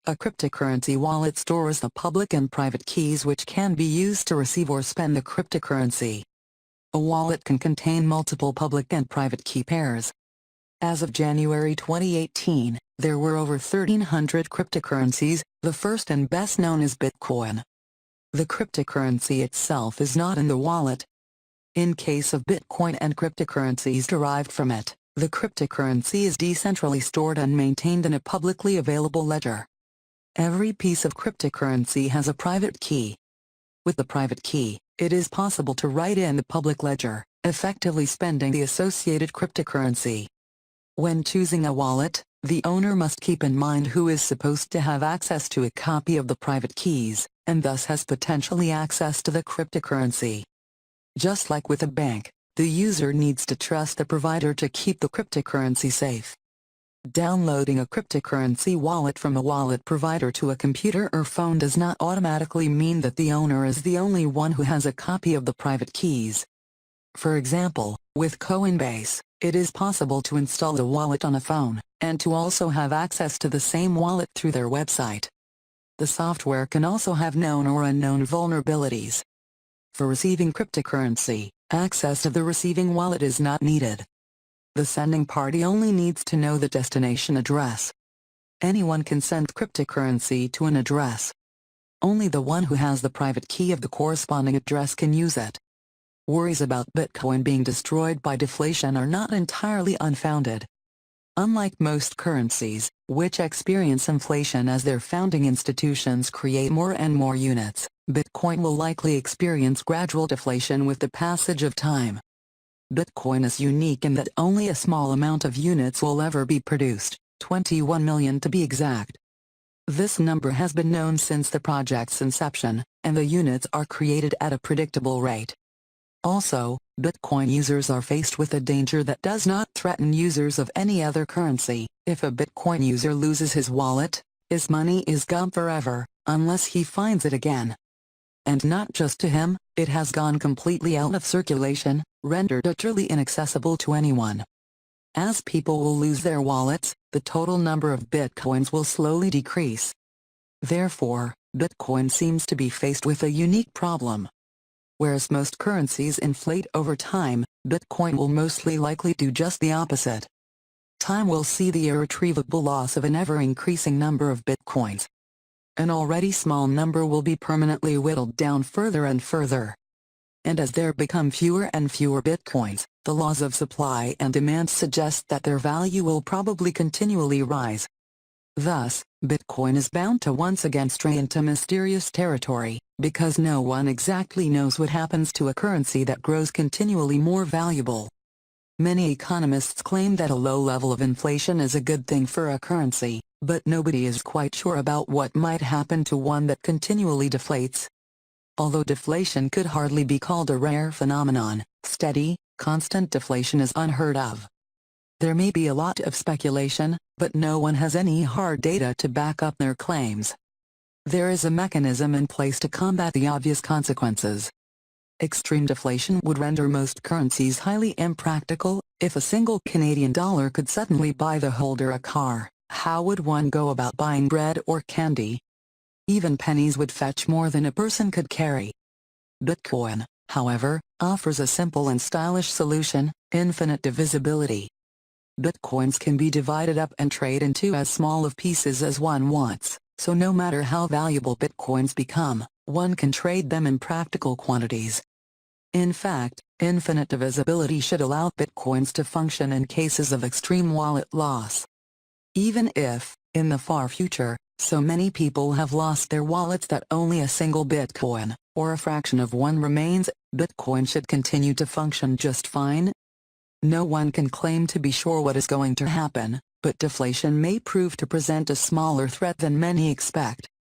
A cryptocurrency wallet stores the public and private keys which can be used to receive or spend the cryptocurrency. A wallet can contain multiple public and private key pairs. As of January 2018, there were over 1,300 cryptocurrencies, the first and best known is Bitcoin. The cryptocurrency itself is not in the wallet. In case of Bitcoin and cryptocurrencies derived from it, the cryptocurrency is decentrally stored and maintained in a publicly available ledger. Every piece of cryptocurrency has a private key. With the private key, it is possible to write in the public ledger, effectively spending the associated cryptocurrency. When choosing a wallet, the owner must keep in mind who is supposed to have access to a copy of the private keys, and thus has potentially access to the cryptocurrency. Just like with a bank, the user needs to trust the provider to keep the cryptocurrency safe. Downloading a cryptocurrency wallet from a wallet provider to a computer or phone does not automatically mean that the owner is the only one who has a copy of the private keys. For example, with Coinbase, it is possible to install the wallet on a phone, and to also have access to the same wallet through their website. The software can also have known or unknown vulnerabilities. For receiving cryptocurrency, access to the receiving wallet is not needed. The sending party only needs to know the destination address. Anyone can send cryptocurrency to an address. Only the one who has the private key of the corresponding address can use it. Worries about Bitcoin being destroyed by deflation are not entirely unfounded. Unlike most currencies, which experience inflation as their founding institutions create more and more units, Bitcoin will likely experience gradual deflation with the passage of time. Bitcoin is unique in that only a small amount of units will ever be produced, 21 million to be exact. This number has been known since the project's inception, and the units are created at a predictable rate. Also, Bitcoin users are faced with a danger that does not threaten users of any other currency. If a Bitcoin user loses his wallet, his money is gone forever, unless he finds it again. And not just to him, it has gone completely out of circulation, rendered utterly inaccessible to anyone. As people will lose their wallets, the total number of Bitcoins will slowly decrease. Therefore, Bitcoin seems to be faced with a unique problem. Whereas most currencies inflate over time, Bitcoin will mostly likely do just the opposite. Time will see the irretrievable loss of an ever-increasing number of Bitcoins. An already small number will be permanently whittled down further and further. And as there become fewer and fewer Bitcoins, the laws of supply and demand suggest that their value will probably continually rise. Thus, Bitcoin is bound to once again stray into mysterious territory, because no one exactly knows what happens to a currency that grows continually more valuable. Many economists claim that a low level of inflation is a good thing for a currency, but nobody is quite sure about what might happen to one that continually deflates. Although deflation could hardly be called a rare phenomenon, steady, constant deflation is unheard of. There may be a lot of speculation, but no one has any hard data to back up their claims. There is a mechanism in place to combat the obvious consequences. Extreme deflation would render most currencies highly impractical. If a single Canadian dollar could suddenly buy the holder a car, how would one go about buying bread or candy? Even pennies would fetch more than a person could carry. Bitcoin, however, offers a simple and stylish solution: infinite divisibility. Bitcoins can be divided up and traded into as small of pieces as one wants, so no matter how valuable Bitcoins become, one can trade them in practical quantities. In fact, infinite divisibility should allow Bitcoins to function in cases of extreme wallet loss. Even if, in the far future, so many people have lost their wallets that only a single Bitcoin, or a fraction of one remains, Bitcoin should continue to function just fine. No one can claim to be sure what is going to happen, but deflation may prove to present a smaller threat than many expect.